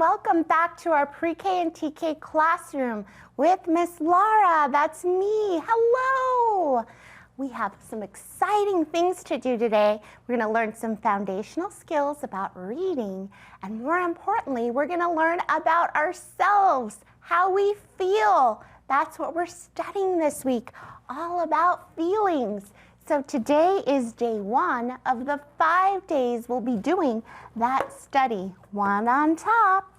welcome back to our Pre-K and TK classroom with Miss Laura. That's me. Hello. We have some exciting things to do today. We're going to learn some foundational skills about reading, and more importantly, we're going to learn about ourselves, how we feel. That's what we're studying this week, all about feelings. So today is day 1 of the 5 days we'll be doing that study, one on top.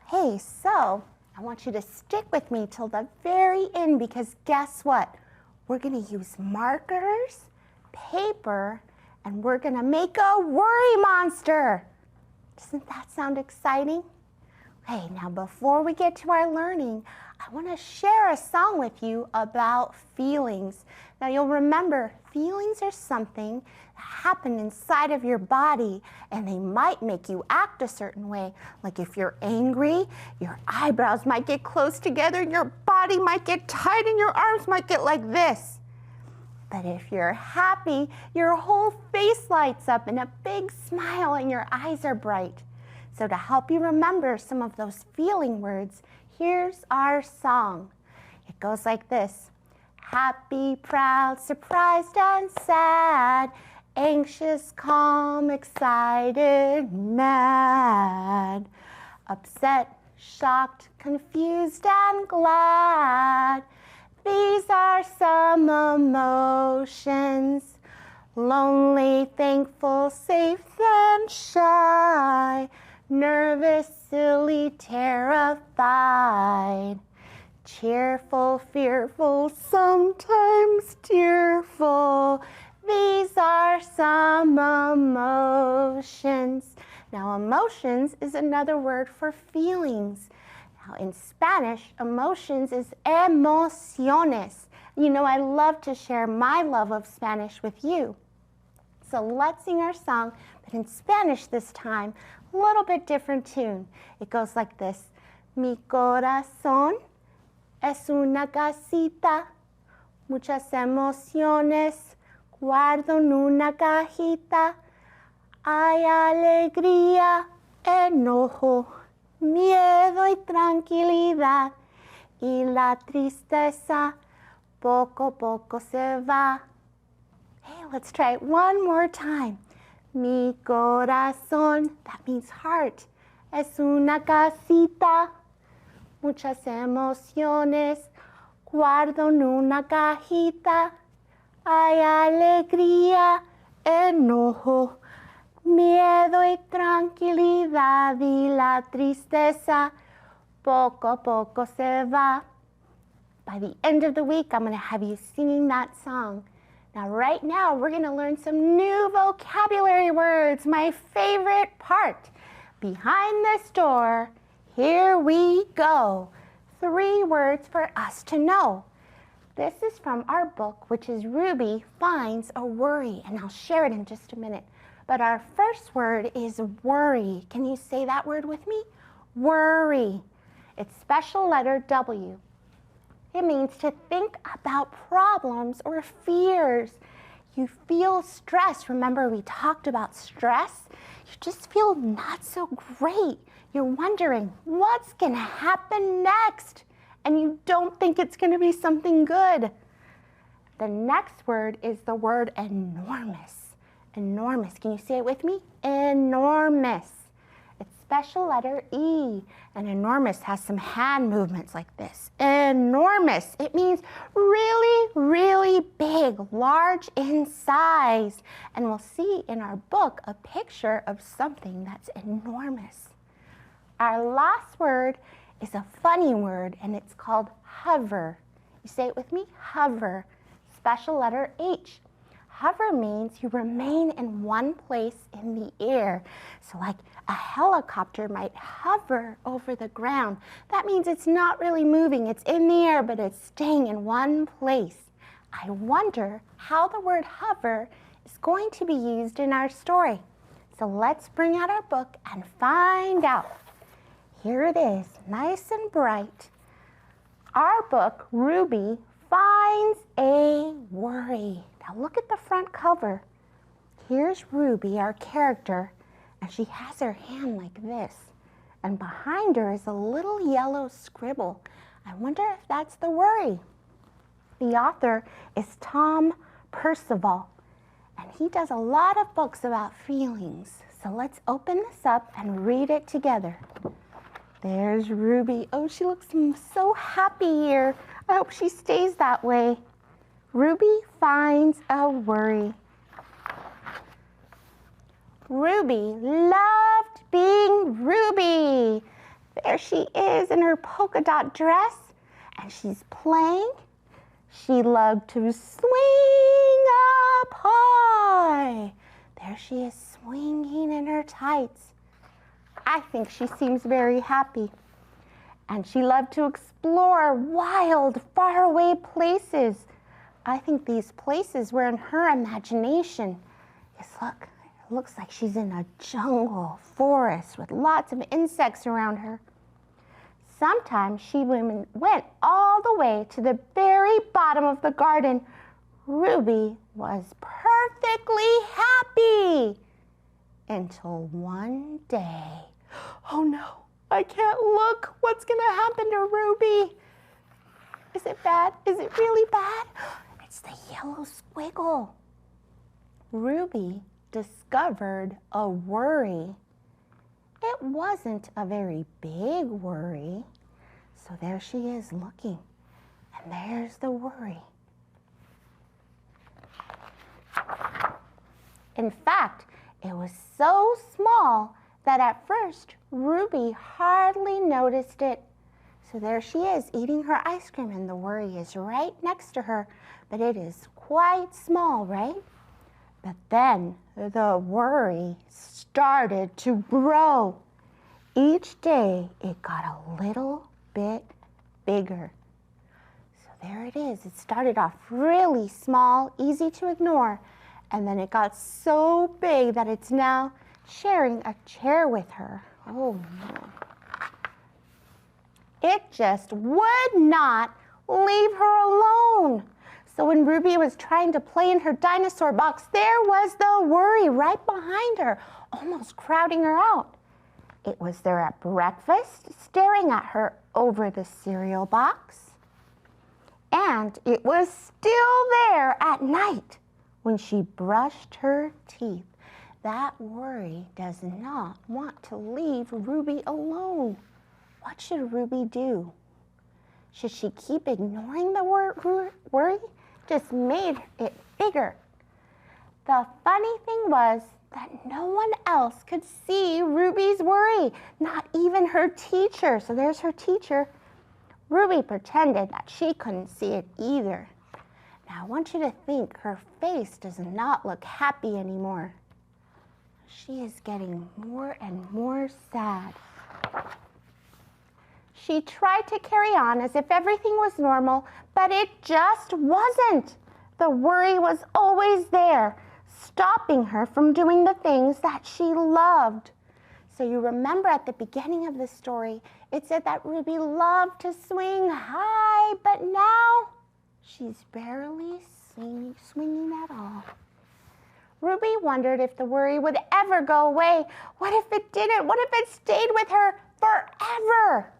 Hey, so I want you to stick with me till the very end, because guess what? We're going to use markers, paper, and we're going to make a worry monster. Doesn't that sound exciting? Hey, now before we get to our learning, I want to share a song with you about feelings. Now you'll remember, feelings are something that happen inside of your body, and they might make you act a certain way. Like if you're angry, your eyebrows might get close together, and your body might get tight, and your arms might get like this. But if you're happy, your whole face lights up in a big smile, and your eyes are bright. So to help you remember some of those feeling words, here's our song. It goes like this. Happy, proud, surprised, and sad, anxious, calm, excited, mad, upset, shocked, confused, and glad. These are some emotions. Lonely, thankful, safe, and shy, nervous, silly, terrified, cheerful, fearful, sometimes tearful. These are some emotions. Now, emotions is another word for feelings. Now, in Spanish, emotions is emociones. You know, I love to share my love of Spanish with you. So let's sing our song, but in Spanish this time, a little bit different tune. It goes like this. Mi corazón es una casita, muchas emociones guardo en una cajita. Hay alegría, enojo, miedo y tranquilidad. Y la tristeza poco a poco se va. Hey, let's try it one more time. Mi corazón, that means heart, es una casita, muchas emociones, guardo en una cajita. Hay alegría, enojo, miedo y tranquilidad, y la tristeza poco a poco se va. By the end of the week, I'm going to have you singing that song. Now, right now, we're going to learn some new vocabulary words, my favorite part. Behind this door, here we go. 3 words for us to know. This is from our book, which is Ruby Finds a Worry, and I'll share it in just a minute. But our first word is worry. Can you say that word with me? Worry. It's special letter W. It means to think about problems or fears. You feel stress. Remember, we talked about stress? You just feel not so great. You're wondering, what's going to happen next? And you don't think it's going to be something good. The next word is the word enormous. Enormous. Can you say it with me? Enormous. It's special letter E, and enormous has some hand movements like this. Enormous. It means really, really big, large in size. And we'll see in our book a picture of something that's enormous. Our last word is a funny word, and it's called hover. You say it with me? Hover. Special letter H. Hover means you remain in one place in the air. So like a helicopter might hover over the ground. That means it's not really moving. It's in the air, but it's staying in one place. I wonder how the word hover is going to be used in our story. So let's bring out our book and find out. Here it is, nice and bright. Our book, Ruby Finds a Worry. Now look at the front cover. Here's Ruby, our character, and she has her hand like this. and behind her is a little yellow scribble. I wonder if that's the worry. The author is Tom Percival, and he does a lot of books about feelings. So let's open this up and read it together. There's Ruby. Oh, she looks so happy here. I hope she stays that way. Ruby finds a worry. Ruby loved being Ruby. There she is in her polka dot dress, and she's playing. She loved to swing up high. There she is swinging in her tights. I think she seems very happy. And she loved to explore wild, faraway places. I think these places were in her imagination. Yes, look. Looks like she's in a jungle, forest with lots of insects around her. Sometimes she went all the way to the very bottom of the garden. Ruby was perfectly happy until one day. Oh no, I can't look. What's gonna happen to Ruby? Is it bad? Is it really bad? It's the yellow squiggle. Ruby discovered a worry. It wasn't a very big worry. So there she is looking, and there's the worry. In fact, it was so small that at first Ruby hardly noticed it. So there she is eating her ice cream, and the worry is right next to her, but it is quite small, right? But then the worry started to grow. Each day it got a little bit bigger. So there it is. It started off really small, easy to ignore, and then it got so big that it's now sharing a chair with her. Oh no. It just would not leave her alone. So when Ruby was trying to play in her dinosaur box, there was the worry right behind her, almost crowding her out. It was there at breakfast, staring at her over the cereal box. And it was still there at night when she brushed her teeth. That worry does not want to leave Ruby alone. What should Ruby do? Should she keep ignoring the worry? Just made it bigger. The funny thing was that no one else could see Ruby's worry, not even her teacher. So there's her teacher. Ruby pretended that she couldn't see it either. Now I want you to think her face does not look happy anymore. She is getting more and more sad. She tried to carry on as if everything was normal, but it just wasn't. The worry was always there, stopping her from doing the things that she loved. So you remember at the beginning of the story, it said that Ruby loved to swing high, but now she's barely swinging at all. Ruby wondered if the worry would ever go away. What if it didn't? What if it stayed with her forever?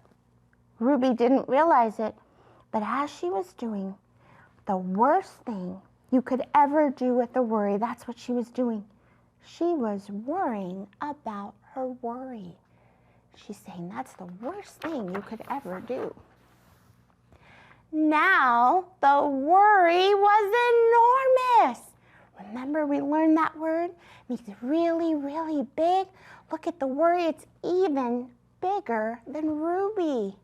Ruby didn't realize it, but as she was doing the worst thing you could ever do with the worry, that's what she was doing. She was worrying about her worry. She's saying that's the worst thing you could ever do. Now the worry was enormous. Remember we learned that word? It means really, really big. Look at the worry, it's even bigger than Ruby.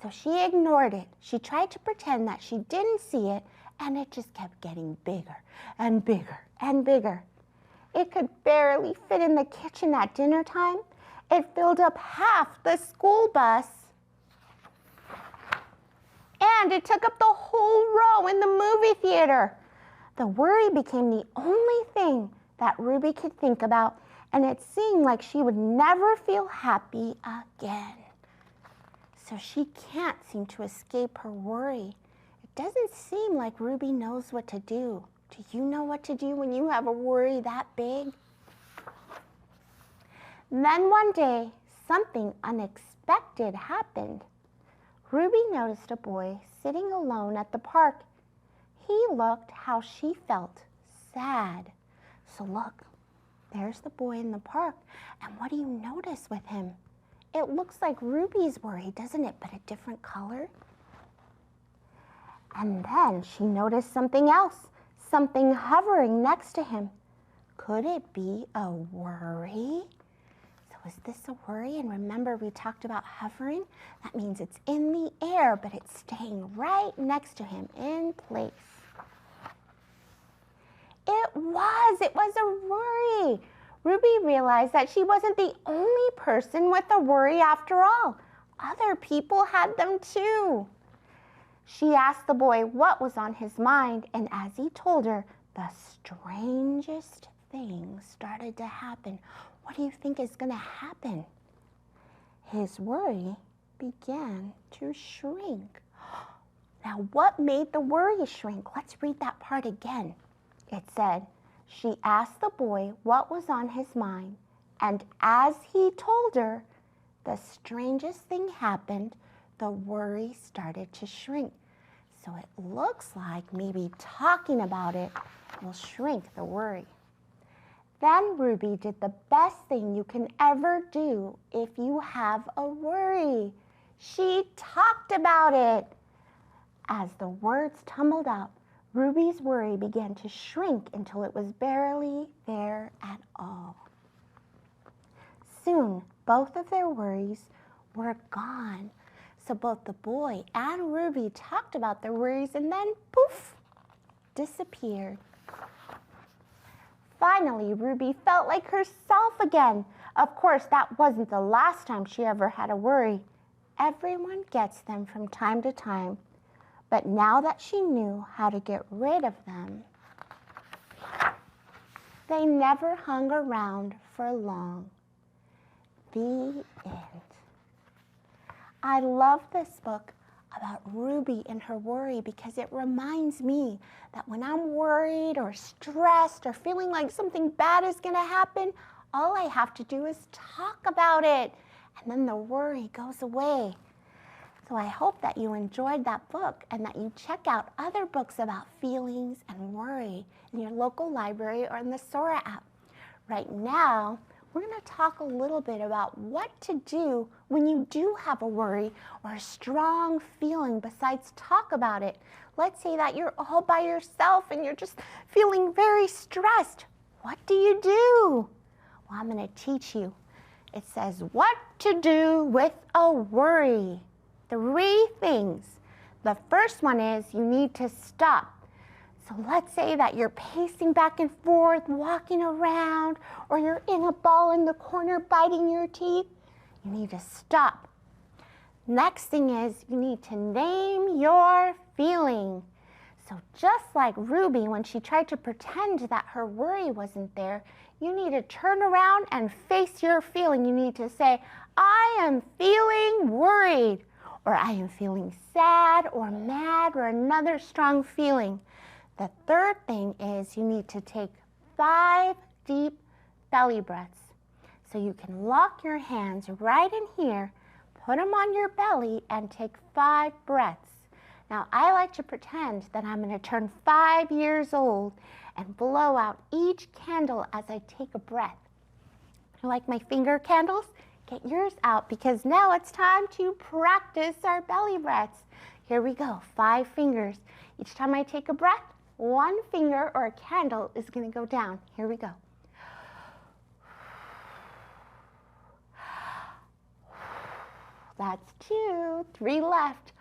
So she ignored it. She tried to pretend that she didn't see it, and it just kept getting bigger and bigger and bigger. It could barely fit in the kitchen at dinner time. It filled up half the school bus. And it took up the whole row in the movie theater. The worry became the only thing that Ruby could think about, and it seemed like she would never feel happy again. So she can't seem to escape her worry. It doesn't seem like Ruby knows what to do. Do you know what to do when you have a worry that big? Then one day, something unexpected happened. Ruby noticed a boy sitting alone at the park. He looked how she felt, sad. So look, there's the boy in the park, and what do you notice with him? It looks like Ruby's worry, doesn't it, but a different color? And then she noticed something else, something hovering next to him. Could it be a worry? So is this a worry? And remember, we talked about hovering. That means it's in the air, but it's staying right next to him in place. It was a worry. Ruby realized that she wasn't the only person with a worry after all. Other people had them too. She asked the boy what was on his mind, and as he told her, the strangest things started to happen. What do you think is going to happen? His worry began to shrink. Now, what made the worry shrink? Let's read that part again. It said, she asked the boy what was on his mind, and as he told her, the strangest thing happened. The worry started to shrink. So it looks like maybe talking about it will shrink the worry. Then Ruby did the best thing you can ever do if you have a worry. She talked about it. As the words tumbled out, Ruby's worry began to shrink until it was barely there at all. Soon, both of their worries were gone. So both the boy and Ruby talked about their worries and then, poof, disappeared. Finally, Ruby felt like herself again. Of course, that wasn't the last time she ever had a worry. Everyone gets them from time to time. But now that she knew how to get rid of them, they never hung around for long. The end. I love this book about Ruby and her worry because it reminds me that when I'm worried or stressed or feeling like something bad is going to happen, all I have to do is talk about it, and then the worry goes away. So I hope that you enjoyed that book and that you check out other books about feelings and worry in your local library or in the Sora app. Right now, we're going to talk a little bit about what to do when you do have a worry or a strong feeling besides talk about it. Let's say that you're all by yourself and you're just feeling very stressed. What do you do? Well, I'm going to teach you. It says what to do with a worry. 3 things. The first one is you need to stop. So let's say that you're pacing back and forth, walking around, or you're in a ball in the corner biting your teeth. You need to stop. Next thing is you need to name your feeling. So just like Ruby, when she tried to pretend that her worry wasn't there, you need to turn around and face your feeling. You need to say, I am feeling worried, or I am feeling sad or mad or another strong feeling. The third thing is you need to take 5 deep belly breaths. So you can lock your hands right in here, put them on your belly, and take 5 breaths. Now, I like to pretend that I'm going to turn 5 years old and blow out each candle as I take a breath. You like my finger candles? Get yours out because now it's time to practice our belly breaths. Here we go, 5 fingers. Each time I take a breath, 1 finger or a candle is going to go down. Here we go. That's 2, 3 left.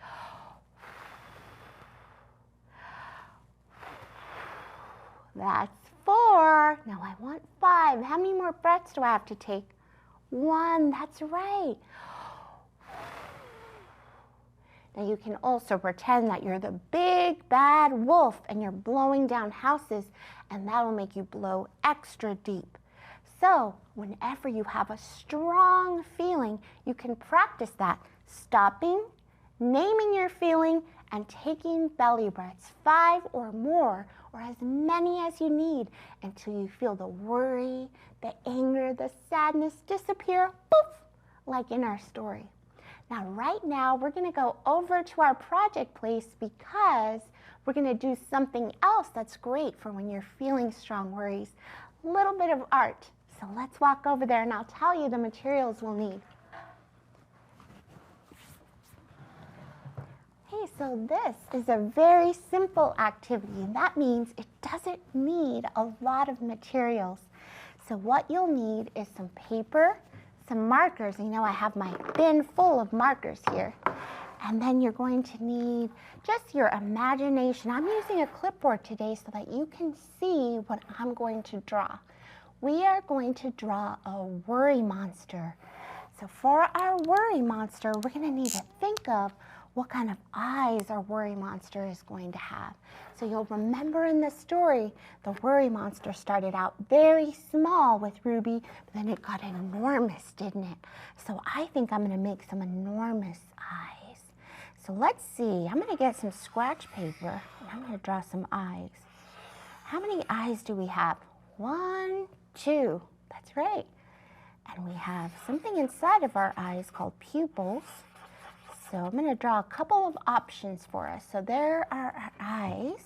That's 4. Now I want 5. How many more breaths do I have to take? 1, that's right. Now you can also pretend that you're the big bad wolf and you're blowing down houses, and that will make you blow extra deep. So whenever you have a strong feeling, you can practice that, stopping, naming your feeling, and taking belly breaths, 5 or more, or as many as you need, until you feel the worry, the anger, the sadness disappear, poof, like in our story. Now, right now, we're going to go over to our project place because we're going to do something else that's great for when you're feeling strong worries. A little bit of art. So let's walk over there and I'll tell you the materials we'll need. Okay, so this is a very simple activity, and that means it doesn't need a lot of materials. So what you'll need is some paper, some markers. You know, I have my bin full of markers here. And then you're going to need just your imagination. I'm using a clipboard today so that you can see what I'm going to draw. We are going to draw a worry monster. So for our worry monster, we're going to need to think of what kind of eyes our worry monster is going to have. So you'll remember in the story, the worry monster started out very small with Ruby, but then it got enormous, didn't it? So I think I'm going to make some enormous eyes. So let's see, I'm going to get some scratch paper and I'm going to draw some eyes. How many eyes do we have? 1, 2, that's right. And we have something inside of our eyes called pupils. So I'm going to draw a couple of options for us. So there are our eyes,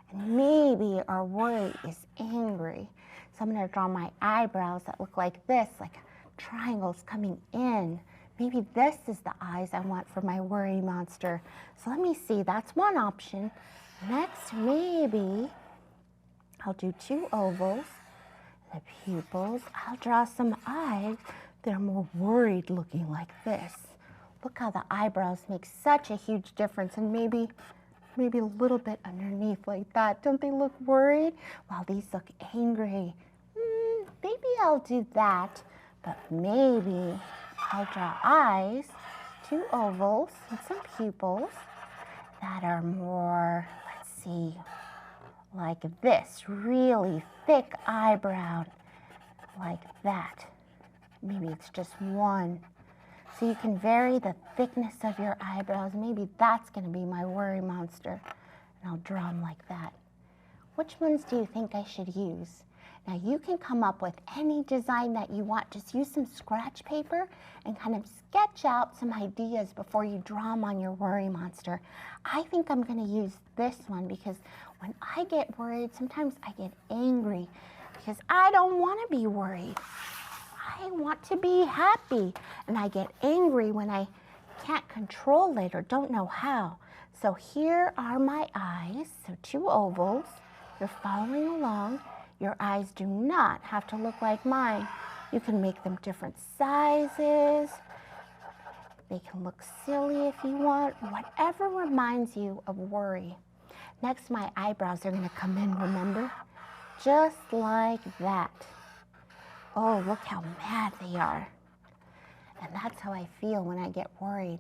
and maybe our worry is angry. So I'm going to draw my eyebrows that look like this, like triangles coming in. Maybe this is the eyes I want for my worry monster. So let me see, that's one option. Next, maybe I'll do 2 ovals, the pupils. I'll draw some eyes that are more worried looking like this. Look how the eyebrows make such a huge difference, and maybe a little bit underneath like that. Don't they look worried? Wow, these look angry. Maybe I'll do that, but maybe I'll draw eyes, 2 ovals, and some pupils that are more, let's see, like this, really thick eyebrow, like that. Maybe it's just 1. So you can vary the thickness of your eyebrows. Maybe that's going to be my worry monster. And I'll draw them like that. Which ones do you think I should use? Now you can come up with any design that you want. Just use some scratch paper and kind of sketch out some ideas before you draw them on your worry monster. I think I'm going to use this one because when I get worried, sometimes I get angry because I don't want to be worried. I want to be happy, and I get angry when I can't control it or don't know how. So here are my eyes, so 2 ovals. You're following along. Your eyes do not have to look like mine. You can make them different sizes. They can look silly if you want, whatever reminds you of worry. Next, my eyebrows are going to come in, remember? Just like that. Oh, look how mad they are. And that's how I feel when I get worried.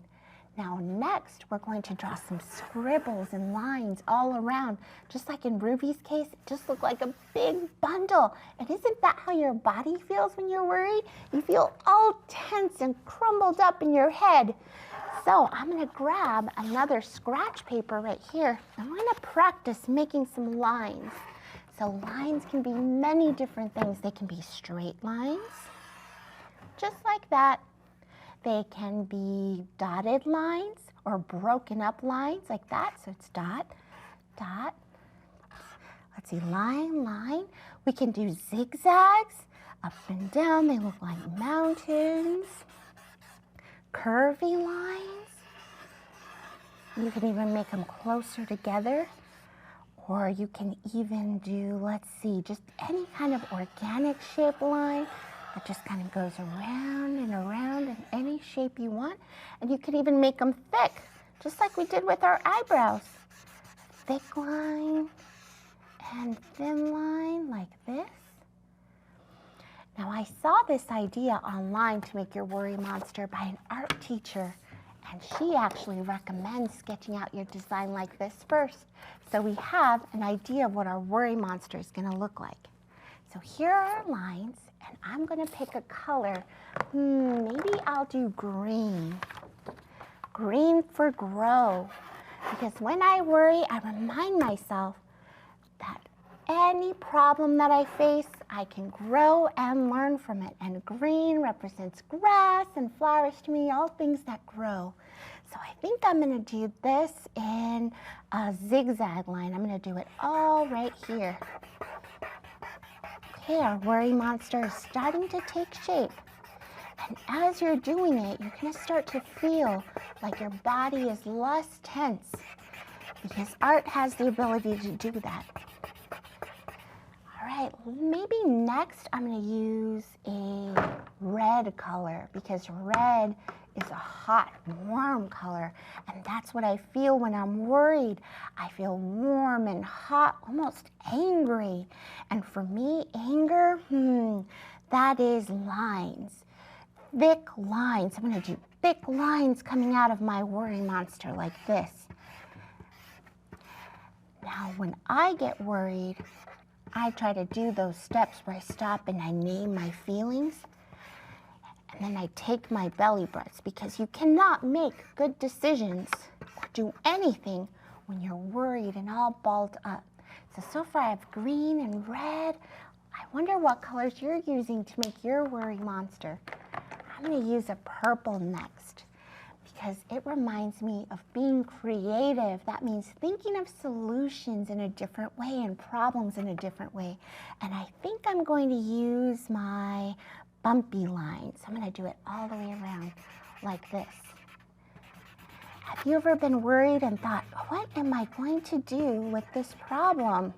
Now next, we're going to draw some scribbles and lines all around. Just like in Ruby's case, it just looked like a big bundle. And isn't that how your body feels when you're worried? You feel all tense and crumbled up in your head. So I'm going to grab another scratch paper right here. I'm going to practice making some lines. So lines can be many different things. They can be straight lines, just like that. They can be dotted lines or broken up lines like that. So it's dot, dot. Let's see, line, line. We can do zigzags, up and down. They look like mountains. Curvy lines. You can even make them closer together. Or you can even do, let's see, just any kind of organic shape line that just kind of goes around and around in any shape you want. And you can even make them thick, just like we did with our eyebrows. Thick line and thin line like this. Now I saw this idea online to make your worry monster by an art teacher. And she actually recommends sketching out your design like this first. So we have an idea of what our worry monster is going to look like. So here are our lines, and I'm going to pick a color. Maybe I'll do green. Green for grow. Because when I worry, I remind myself that any problem that I face, I can grow and learn from it. And green represents grass and flowers to me, all things that grow. So I think I'm going to do this in a zigzag line. I'm going to do it all right here. Okay, our worry monster is starting to take shape. And as you're doing it, you're going to start to feel like your body is less tense, because art has the ability to do that. All right, maybe next I'm going to use a red color, because red is a hot, warm color, and that's what I feel when I'm worried. I feel warm and hot, almost angry. And for me, anger, that is lines, thick lines. I'm going to do thick lines coming out of my worry monster like this. Now, when I get worried, I try to do those steps where I stop and I name my feelings. And then I take my belly breaths, because you cannot make good decisions or do anything when you're worried and all balled up. So far I have green and red. I wonder what colors you're using to make your worry monster. I'm going to use a purple next, because it reminds me of being creative. That means thinking of solutions in a different way and problems in a different way. And I think I'm going to use my bumpy lines. I'm going to do it all the way around like this. Have you ever been worried and thought, what am I going to do with this problem?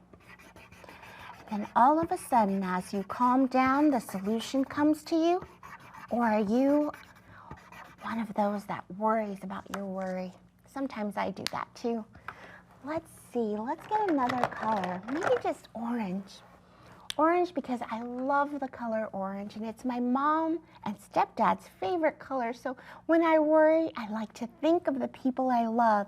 And then all of a sudden, as you calm down, the solution comes to you? Or are you one of those that worries about your worry? Sometimes I do that too. Let's see, let's get another color, maybe just orange. Orange, because I love the color orange, and it's my mom and stepdad's favorite color. So when I worry, I like to think of the people I love.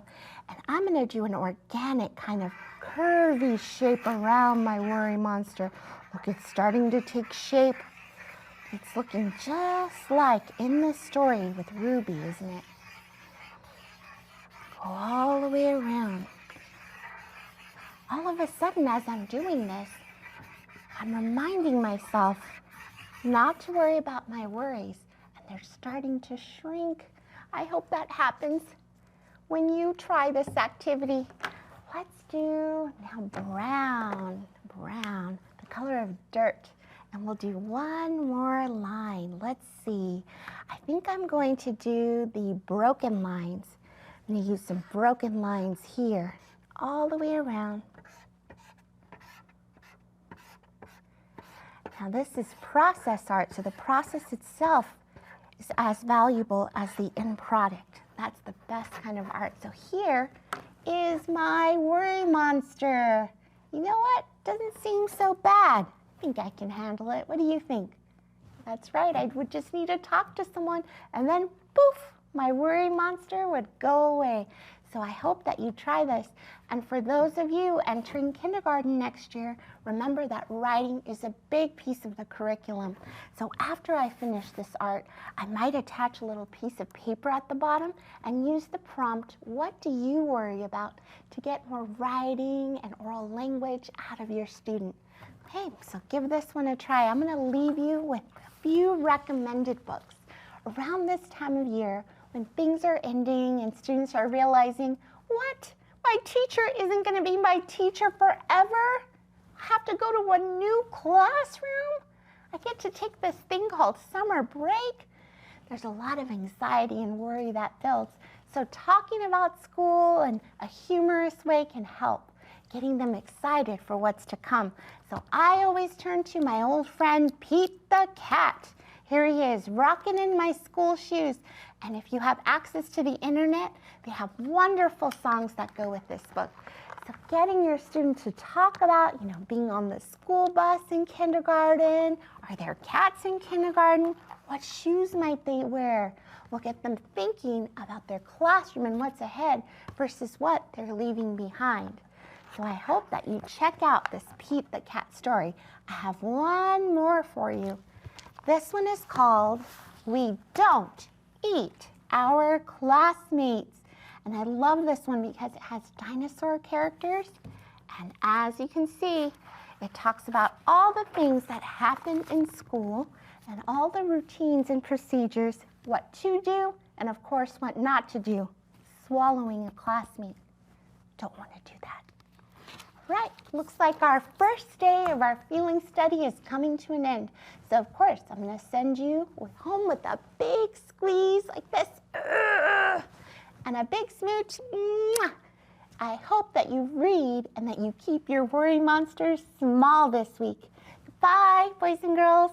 And I'm going to do an organic kind of curvy shape around my worry monster. Look, it's starting to take shape. It's looking just like in the story with Ruby, isn't it? Go all the way around. All of a sudden, as I'm doing this, I'm reminding myself not to worry about my worries, and they're starting to shrink. I hope that happens when you try this activity. Let's do now brown, the color of dirt. And we'll do one more line. Let's see. I think I'm going to do the broken lines. I'm going to use some broken lines here, all the way around. Now this is process art, so the process itself is as valuable as the end product. That's the best kind of art. So here is my worry monster. You know what? Doesn't seem so bad. I think I can handle it. What do you think? That's right, I would just need to talk to someone, and then poof, my worry monster would go away. So I hope that you try this. And for those of you entering kindergarten next year, remember that writing is a big piece of the curriculum. So after I finish this art, I might attach a little piece of paper at the bottom and use the prompt, what do you worry about, to get more writing and oral language out of your student. Okay, so give this one a try. I'm going to leave you with a few recommended books. Around this time of year, when things are ending and students are realizing, what? My teacher isn't going to be my teacher forever? I have to go to a new classroom? I get to take this thing called summer break? There's a lot of anxiety and worry that builds. So talking about school in a humorous way can help, getting them excited for what's to come. So I always turn to my old friend Pete the cat. Here he is, rocking in my school shoes. And if you have access to the internet, they have wonderful songs that go with this book. So getting your students to talk about, being on the school bus in kindergarten. Are there cats in kindergarten? What shoes might they wear? We'll get them thinking about their classroom and what's ahead versus what they're leaving behind. So I hope that you check out this Pete the Cat story. I have one more for you. This one is called We Don't Eat Our Classmates. And I love this one because it has dinosaur characters. And as you can see, It talks about all the things that happen in school and all the routines and procedures, what to do, and of course, what not to do. Swallowing a classmate. Don't want to do that. Right, looks like our first day of our feeling study is coming to an end. So of course, I'm going to send you home with a big squeeze like this. And a big smooch. I hope that you read and that you keep your worry monsters small this week. Goodbye, boys and girls.